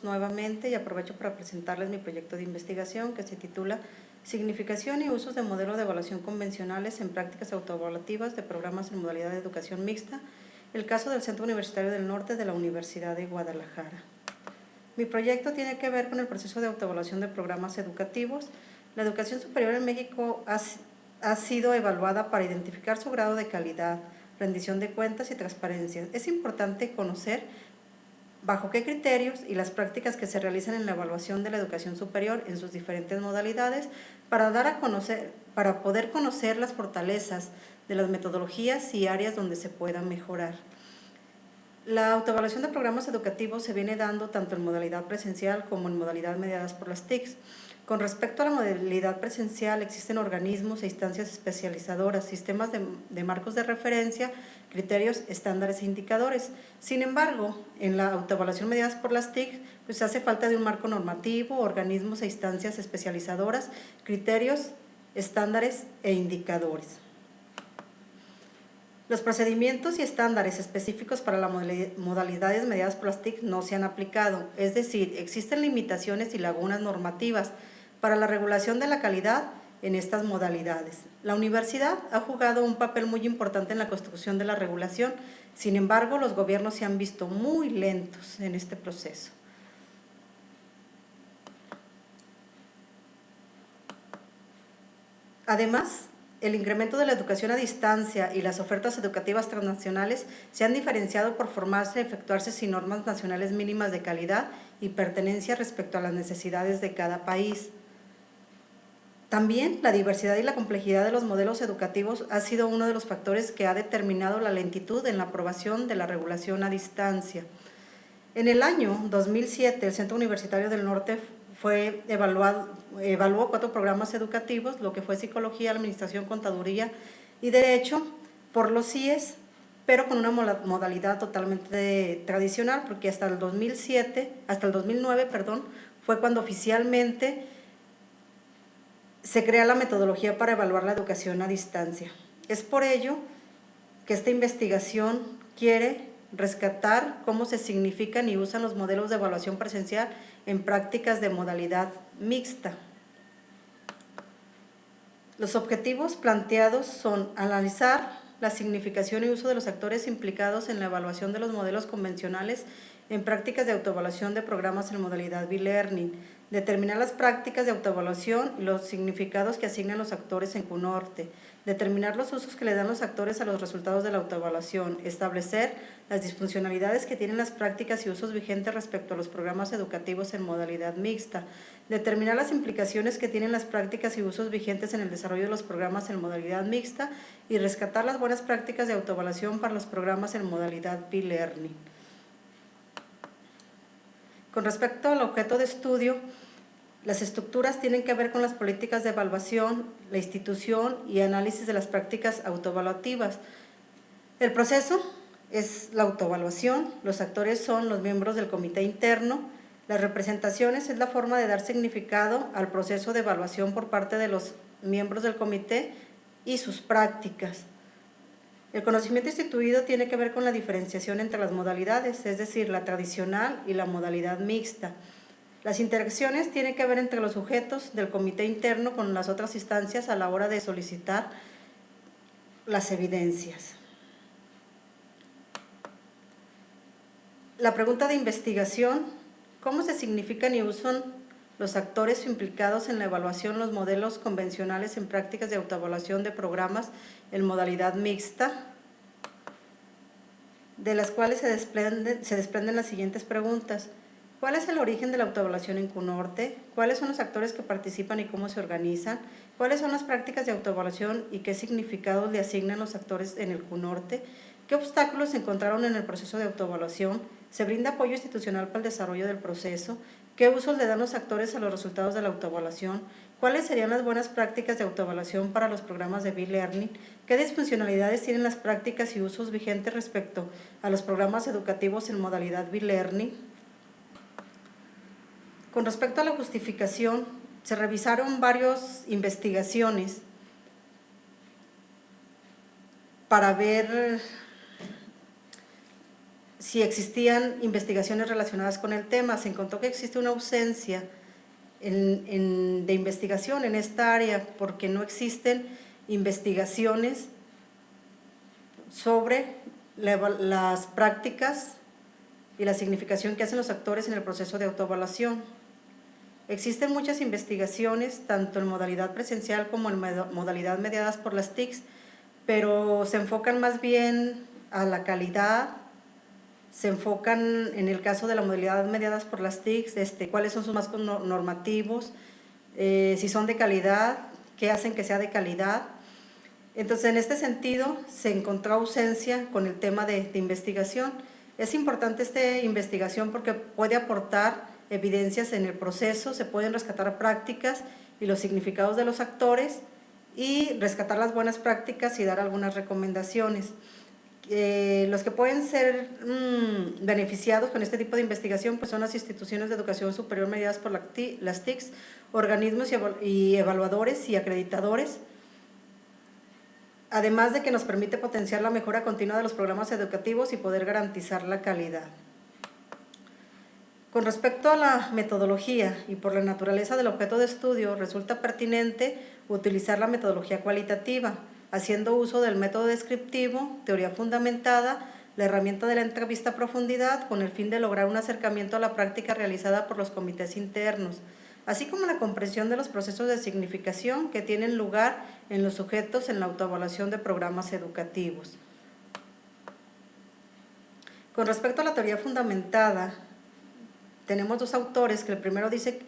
Nuevamente y aprovecho para presentarles mi proyecto de investigación que se titula Significación y usos de modelos de evaluación convencionales en prácticas autoevaluativas de programas en modalidad de educación mixta, el caso del Centro Universitario del Norte de la Universidad de Guadalajara. Mi proyecto tiene que ver con el proceso de autoevaluación de programas educativos. La educación superior en México ha sido evaluada para identificar su grado de calidad, rendición de cuentas y transparencia. Es importante conocer bajo qué criterios y las prácticas que se realizan en la evaluación de la educación superior en sus diferentes modalidades para poder conocer las fortalezas de las metodologías y áreas donde se puedan mejorar. La autoevaluación de programas educativos se viene dando tanto en modalidad presencial como en modalidad mediadas por las TICs. Con respecto a la modalidad presencial, existen organismos e instancias especializadoras, sistemas de marcos de referencia, criterios, estándares e indicadores. Sin embargo, en la autoevaluación mediadas por las TIC, pues hace falta de un marco normativo, organismos e instancias especializadoras, criterios, estándares e indicadores. Los procedimientos y estándares específicos para las modalidades mediadas por las TIC no se han aplicado, es decir, existen limitaciones y lagunas normativas para la regulación de la calidad en estas modalidades. La universidad ha jugado un papel muy importante en la construcción de la regulación, sin embargo, los gobiernos se han visto muy lentos en este proceso. Además, el incremento de la educación a distancia y las ofertas educativas transnacionales se han diferenciado por formarse y efectuarse sin normas nacionales mínimas de calidad y pertenencia respecto a las necesidades de cada país. También la diversidad y la complejidad de los modelos educativos ha sido uno de los factores que ha determinado la lentitud en la aprobación de la regulación a distancia. En el año 2007, el Centro Universitario del Norte evaluó 4 programas educativos, lo que fue Psicología, Administración, Contaduría y Derecho, por los CIES, pero con una modalidad totalmente tradicional, porque hasta el 2009, fue cuando oficialmente se crea la metodología para evaluar la educación a distancia. Es por ello que esta investigación quiere rescatar cómo se significan y usan los modelos de evaluación presencial en prácticas de modalidad mixta. Los objetivos planteados son analizar la significación y uso de los actores implicados en la evaluación de los modelos convencionales en prácticas de autoevaluación de programas en modalidad B-Learning, determinar las prácticas de autoevaluación y los significados que asignan los actores en CUNORTE, determinar los usos que le dan los actores a los resultados de la autoevaluación, establecer las disfuncionalidades que tienen las prácticas y usos vigentes respecto a los programas educativos en modalidad mixta, determinar las implicaciones que tienen las prácticas y usos vigentes en el desarrollo de los programas en modalidad mixta y rescatar las buenas prácticas de autoevaluación para los programas en modalidad B-Learning. Con respecto al objeto de estudio, las estructuras tienen que ver con las políticas de evaluación, la institución y análisis de las prácticas autoevaluativas. El proceso es la autoevaluación, los actores son los miembros del comité interno, las representaciones es la forma de dar significado al proceso de evaluación por parte de los miembros del comité y sus prácticas. El conocimiento instituido tiene que ver con la diferenciación entre las modalidades, es decir, la tradicional y la modalidad mixta. Las interacciones tienen que ver entre los sujetos del comité interno con las otras instancias a la hora de solicitar las evidencias. La pregunta de investigación: ¿cómo se significan y usan los actores implicados en la evaluación los modelos convencionales en prácticas de autoevaluación de programas en modalidad mixta? De las cuales se desprenden las siguientes preguntas. ¿Cuál es el origen de la autoevaluación en CUNORTE? ¿Cuáles son los actores que participan y cómo se organizan? ¿Cuáles son las prácticas de autoevaluación y qué significados le asignan los actores en el CUNORTE? ¿Qué obstáculos se encontraron en el proceso de autoevaluación? ¿Se brinda apoyo institucional para el desarrollo del proceso? ¿Qué usos le dan los actores a los resultados de la autoevaluación? ¿Cuáles serían las buenas prácticas de autoevaluación para los programas de B-Learning? ¿Qué disfuncionalidades tienen las prácticas y usos vigentes respecto a los programas educativos en modalidad B-Learning? Con respecto a la justificación, se revisaron varias investigaciones para ver si existían investigaciones relacionadas con el tema. Se encontró que existe una ausencia de investigación en esta área porque no existen investigaciones sobre las prácticas y la significación que hacen los actores en el proceso de autoevaluación. Existen muchas investigaciones, tanto en modalidad presencial como en modalidad mediadas por las TICs, pero se enfocan más bien a la calidad, se enfocan en el caso de la modalidad mediadas por las TICs, cuáles son sus marcos normativos, si son de calidad, qué hacen que sea de calidad. Entonces, en este sentido, se encontró ausencia con el tema de investigación. Es importante esta investigación porque puede aportar evidencias en el proceso, se pueden rescatar prácticas y los significados de los actores y rescatar las buenas prácticas y dar algunas recomendaciones. Los que pueden ser beneficiados con este tipo de investigación pues son las instituciones de educación superior mediadas por las TICs, organismos y evaluadores y acreditadores, además de que nos permite potenciar la mejora continua de los programas educativos y poder garantizar la calidad. Con respecto a la metodología y por la naturaleza del objeto de estudio, resulta pertinente utilizar la metodología cualitativa, haciendo uso del método descriptivo, teoría fundamentada, la herramienta de la entrevista a profundidad, con el fin de lograr un acercamiento a la práctica realizada por los comités internos, así como la comprensión de los procesos de significación que tienen lugar en los sujetos en la autoevaluación de programas educativos. Con respecto a la teoría fundamentada, tenemos dos autores, que el primero dice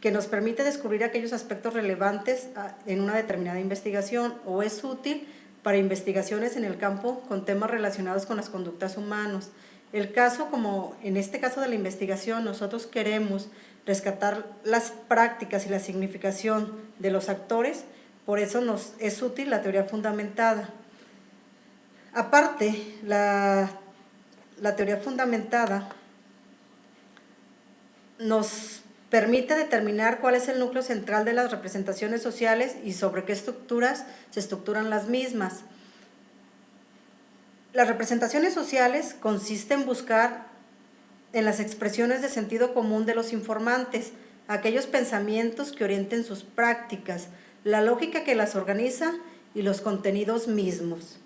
que nos permite descubrir aquellos aspectos relevantes en una determinada investigación o es útil para investigaciones en el campo con temas relacionados con las conductas humanas. El caso, como en este caso de la investigación, nosotros queremos rescatar las prácticas y la significación de los actores, por eso nos es útil la teoría fundamentada. Aparte, la teoría fundamentada nos permite determinar cuál es el núcleo central de las representaciones sociales y sobre qué estructuras se estructuran las mismas. Las representaciones sociales consisten en buscar en las expresiones de sentido común de los informantes, aquellos pensamientos que orienten sus prácticas, la lógica que las organiza y los contenidos mismos.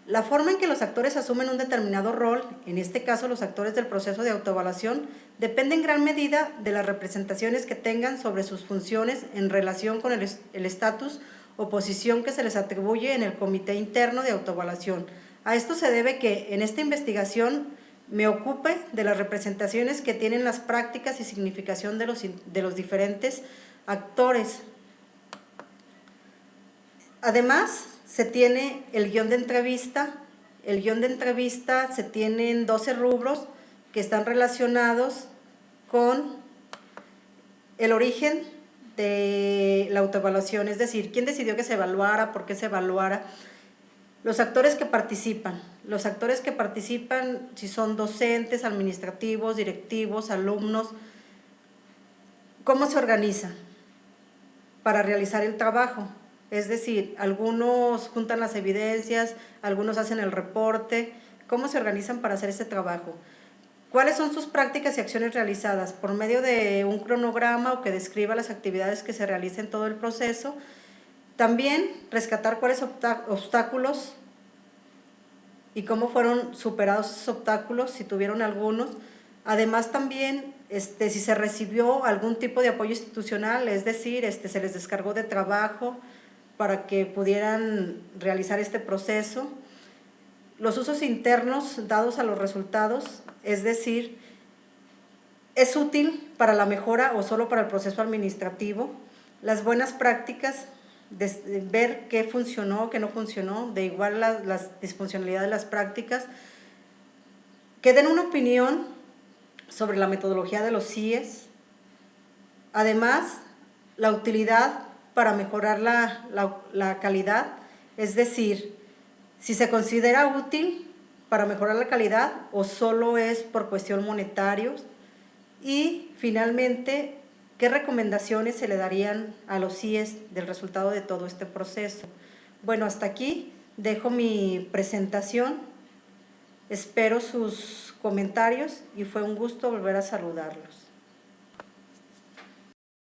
La forma en que los actores asumen un determinado rol, en este caso los actores del proceso de autoevaluación, depende en gran medida de las representaciones que tengan sobre sus funciones en relación con el estatus o posición que se les atribuye en el comité interno de autoevaluación. A esto se debe que en esta investigación me ocupe de las representaciones que tienen las prácticas y significación de los diferentes actores. Además, se tiene el guión de entrevista. El guión de entrevista se tienen 12 rubros que están relacionados con el origen de la autoevaluación, es decir, quién decidió que se evaluara, por qué se evaluara, los actores que participan. Los actores que participan, si son docentes, administrativos, directivos, alumnos, cómo se organiza para realizar el trabajo. Es decir, algunos juntan las evidencias, algunos hacen el reporte. ¿Cómo se organizan para hacer ese trabajo? ¿Cuáles son sus prácticas y acciones realizadas? Por medio de un cronograma o que describa las actividades que se realicen en todo el proceso. También rescatar cuáles obstáculos y cómo fueron superados esos obstáculos, si tuvieron algunos. Además también si se recibió algún tipo de apoyo institucional, es decir, se les descargó de trabajo para que pudieran realizar este proceso. Los usos internos dados a los resultados, es decir, ¿es útil para la mejora o solo para el proceso administrativo? Las buenas prácticas, ver qué funcionó, qué no funcionó, de igual las disfuncionalidades de las prácticas, que den una opinión sobre la metodología de los CIES. Además, la utilidad para mejorar la calidad, es decir, si se considera útil para mejorar la calidad o solo es por cuestión monetaria. Y finalmente, ¿qué recomendaciones se le darían a los CIES del resultado de todo este proceso? Bueno, hasta aquí dejo mi presentación. Espero sus comentarios y fue un gusto volver a saludarlos.